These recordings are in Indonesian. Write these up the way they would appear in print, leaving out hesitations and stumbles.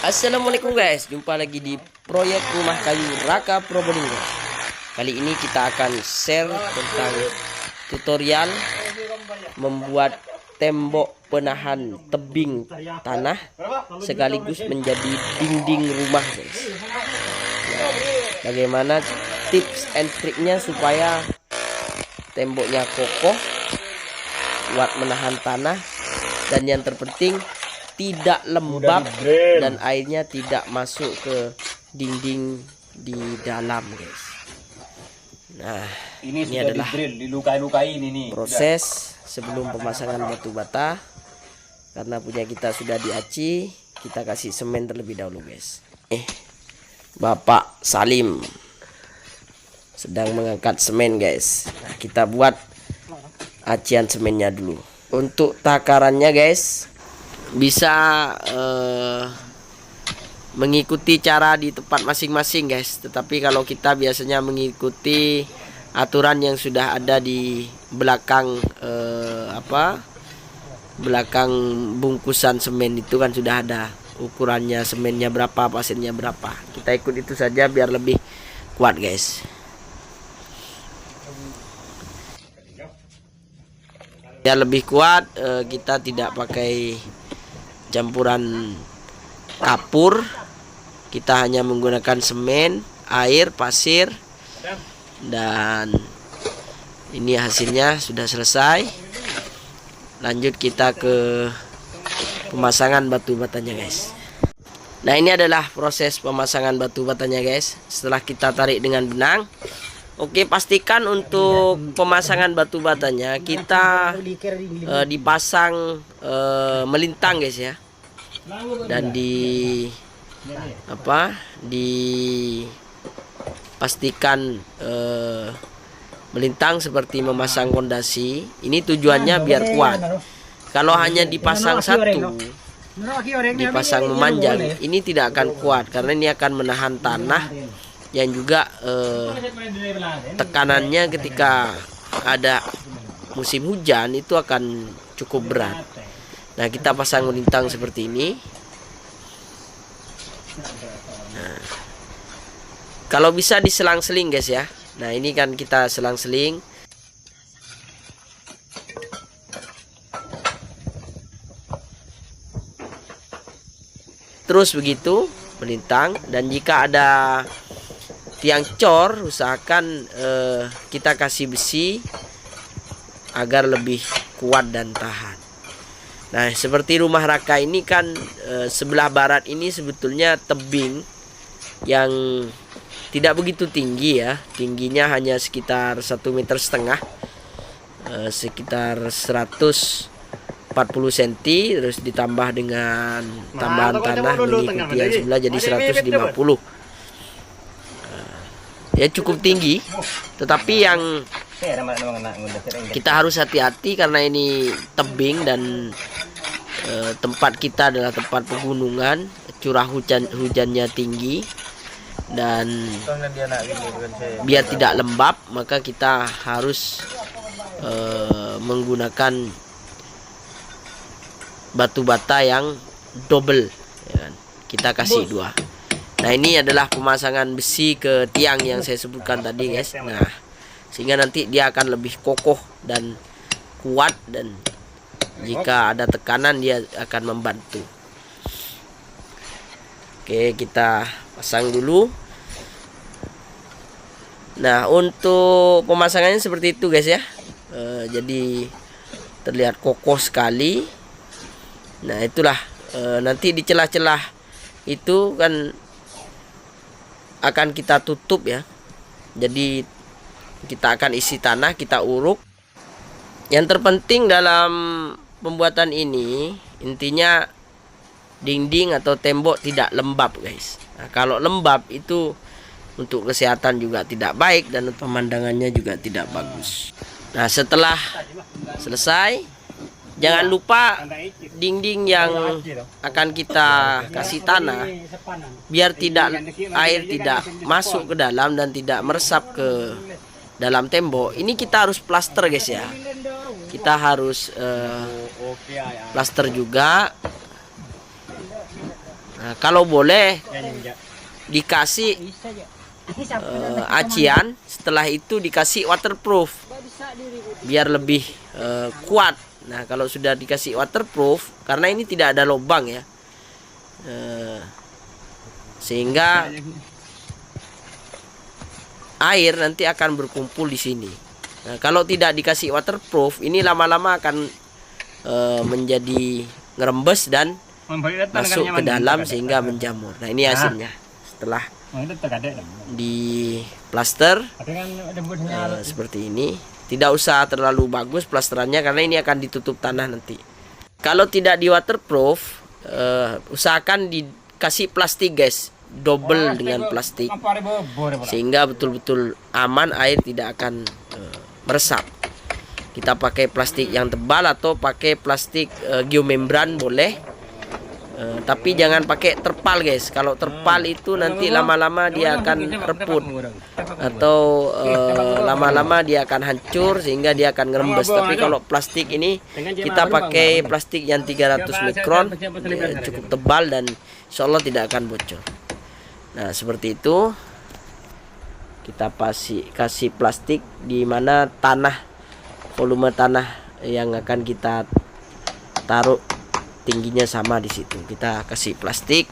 Assalamualaikum guys, jumpa lagi di proyek rumah kayu Raka Probolinggo. Kali ini kita akan share tentang tutorial membuat tembok penahan tebing tanah sekaligus menjadi dinding rumah guys. Nah, bagaimana tips and triknya supaya temboknya kokoh, kuat menahan tanah, dan yang terpenting tidak lembab dan airnya tidak masuk ke dinding di dalam guys. Nah, ini adalah proses sebelum pemasangan batu bata. Karena punya kita sudah diaci, kita kasih semen terlebih dahulu guys. Bapak Salim sedang mengangkat semen guys. Nah, kita buat acian semennya dulu. Untuk takarannya guys, bisa mengikuti cara di tempat masing-masing guys. Tetapi kalau kita biasanya mengikuti aturan yang sudah ada di belakang belakang bungkusan semen itu kan sudah ada ukurannya, semennya berapa, pasirnya berapa. Kita ikut itu saja biar lebih kuat guys. Biar lebih kuat, kita tidak pakai campuran kapur, kita hanya menggunakan semen, air, pasir, dan ini hasilnya sudah selesai. Lanjut kita ke pemasangan batu batanya guys. Nah, ini adalah proses pemasangan batu batanya guys. Setelah kita tarik dengan benang, oke, pastikan untuk pemasangan batu batanya kita dipasang melintang guys ya. Dan dipastikan melintang seperti memasang fondasi. Ini tujuannya biar kuat. Kalau hanya dipasang satu, dipasang memanjang, ini tidak akan kuat karena ini akan menahan tanah yang juga tekanannya ketika ada musim hujan itu akan cukup berat. Nah, kita pasang melintang seperti ini. Nah, kalau bisa diselang-seling guys ya. Nah, ini kan kita selang-seling. Terus begitu melintang, dan jika ada tiang cor, usahakan kita kasih besi agar lebih kuat dan tahan. Nah, seperti rumah Raka ini kan sebelah barat ini sebetulnya tebing yang tidak begitu tinggi ya. Tingginya hanya sekitar 1,5 meter, sekitar 140 cm, terus ditambah dengan tambahan tanah mengikuti yang sebelah jadi 150. Ya cukup tinggi, tetapi yang kita harus hati-hati karena ini tebing dan tempat kita adalah tempat pegunungan, curah hujannya tinggi, dan biar tidak lembab maka kita harus menggunakan batu bata yang double ya kan? Kita kasih 2. Nah, ini adalah pemasangan besi ke tiang yang saya sebutkan tadi guys. Nah, sehingga nanti dia akan lebih kokoh dan kuat, dan jika ada tekanan dia akan membantu. Oke, kita pasang dulu. Nah, untuk pemasangannya seperti itu guys ya. Jadi terlihat kokoh sekali. Nah, itulah nanti di celah-celah itu kan akan kita tutup ya. Jadi kita akan isi tanah, kita uruk. Yang terpenting dalam pembuatan ini intinya dinding atau tembok tidak lembab guys. Nah, kalau lembab itu untuk kesehatan juga tidak baik dan pemandangannya juga tidak bagus. Nah, setelah selesai, jangan lupa dinding yang akan kita kasih tanah biar air tidak masuk ke dalam dan tidak meresap ke dalam tembok. Ini kita harus plaster guys ya. Kita harus plaster juga Nah, kalau boleh dikasih acian, setelah itu dikasih waterproof biar lebih kuat. Nah, kalau sudah dikasih waterproof, karena ini tidak ada lubang ya, sehingga air nanti akan berkumpul di sini. Nah, kalau tidak dikasih waterproof, ini lama-lama akan menjadi ngerembes dan masuk ke dalam sehingga menjamur. Nah, ini hasilnya setelah di plaster seperti ini. Tidak usah terlalu bagus plasterannya karena ini akan ditutup tanah nanti. Kalau tidak di waterproof, usahakan dikasih plastik guys, double dengan plastik, sehingga betul-betul aman, air tidak akan meresap. Kita pakai plastik yang tebal atau pakai plastik geomembran boleh. Tapi jangan pakai terpal guys. Kalau terpal itu nanti lama-lama dia akan reput atau lama-lama dia akan hancur sehingga dia akan ngerembes. Tapi kalau plastik ini kita pakai plastik yang 300 mikron, cukup tebal dan insya Allah tidak akan bocor. Nah, seperti itu. Kita kasih plastik di mana tanah, volume tanah yang akan kita taruh tingginya sama di situ. Kita kasih plastik.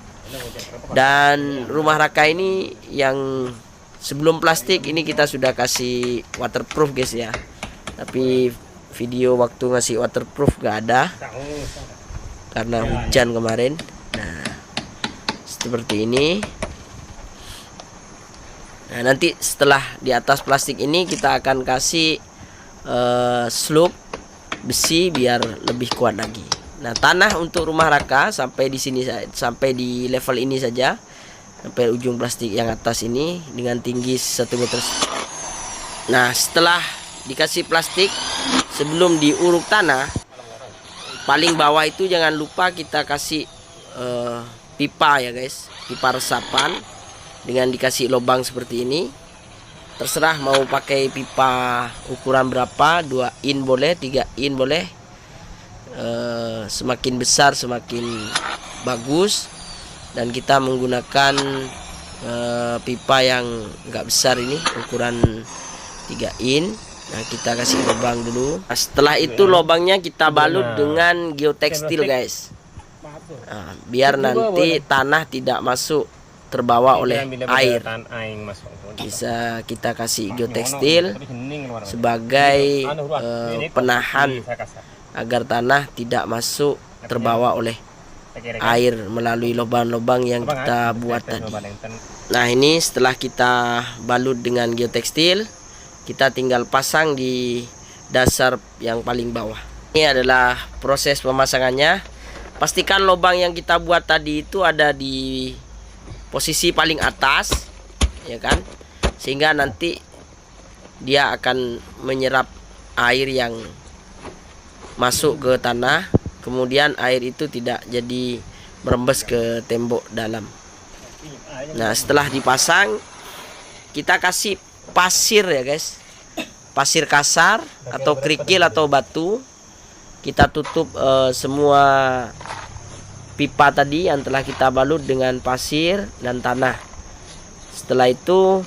Dan rumah Raka ini yang sebelum plastik ini kita sudah kasih waterproof guys ya. Tapi video waktu ngasih waterproof gak ada karena hujan kemarin. Nah, seperti ini. Nah, nanti setelah di atas plastik ini kita akan kasih slope besi biar lebih kuat lagi. Nah, tanah untuk rumah Raka sampai di sini, sampai di level ini saja, sampai ujung plastik yang atas ini dengan tinggi 1 meter. Nah, setelah dikasih plastik, sebelum diuruk tanah, paling bawah itu jangan lupa kita kasih pipa ya guys, pipa resapan dengan dikasih lubang seperti ini. Terserah mau pakai pipa ukuran berapa, 2 in boleh, 3 in boleh. Semakin besar semakin bagus. Dan kita menggunakan pipa yang enggak besar ini, ukuran 3 in. Nah, kita kasih lubang dulu. Nah, setelah itu lubangnya kita balut dengan geotekstil guys. Nah, biar nanti tanah tidak masuk terbawa oleh air. Bisa kita kasih geotekstil sebagai penahan agar tanah tidak masuk terbawa oleh air melalui lubang-lubang yang kita buat tadi. Nah, ini setelah kita balut dengan geotekstil, kita tinggal pasang di dasar yang paling bawah. Ini adalah proses pemasangannya. Pastikan lubang yang kita buat tadi itu ada di posisi paling atas, ya kan? Sehingga nanti dia akan menyerap air yang masuk ke tanah, kemudian air itu tidak jadi merembes ke tembok dalam. Nah, setelah dipasang, kita kasih pasir ya guys, pasir kasar atau kerikil atau batu. Kita tutup semua pipa tadi yang telah kita balut dengan pasir dan tanah. Setelah itu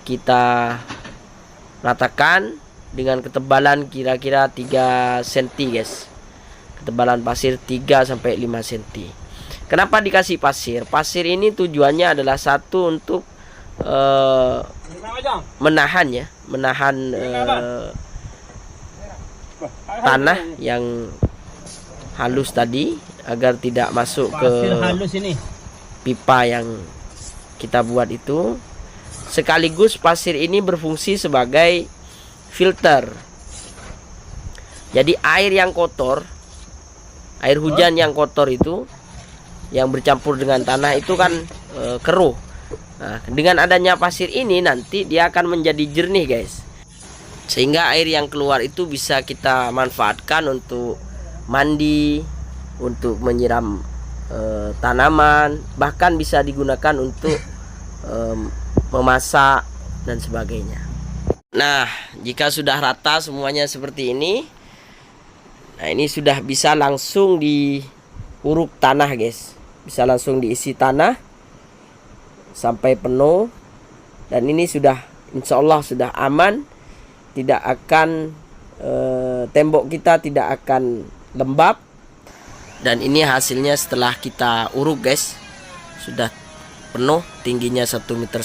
kita ratakan dengan ketebalan kira-kira 3 cm guys. Ketebalan pasir 3 sampai 5 cm. Kenapa dikasih pasir? Pasir ini tujuannya adalah satu untuk menahan ya, menahan tanah yang halus tadi agar tidak masuk ke pipa yang kita buat itu. Sekaligus pasir ini berfungsi sebagai filter. Jadi air yang kotor, air hujan yang kotor itu yang bercampur dengan tanah itu kan keruh. Nah, dengan adanya pasir ini nanti dia akan menjadi jernih guys. Sehingga air yang keluar itu bisa kita manfaatkan untuk mandi, untuk menyiram tanaman, bahkan bisa digunakan untuk memasak dan sebagainya. Nah, jika sudah rata semuanya seperti ini, nah ini sudah bisa langsung uruk tanah guys, bisa langsung diisi tanah sampai penuh. Dan ini sudah insya Allah sudah aman, tidak akan tembok kita tidak akan lembab. Dan ini hasilnya setelah kita uruk guys, sudah penuh, tingginya 1,5 meter.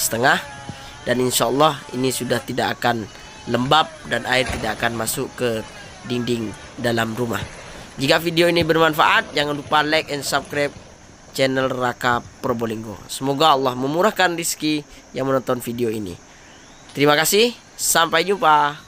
Dan insya Allah ini sudah tidak akan lembab dan air tidak akan masuk ke dinding dalam rumah. Jika video ini bermanfaat, jangan lupa like and subscribe channel Raka Probolinggo. Semoga Allah memurahkan rezeki yang menonton video ini. Terima kasih, sampai jumpa.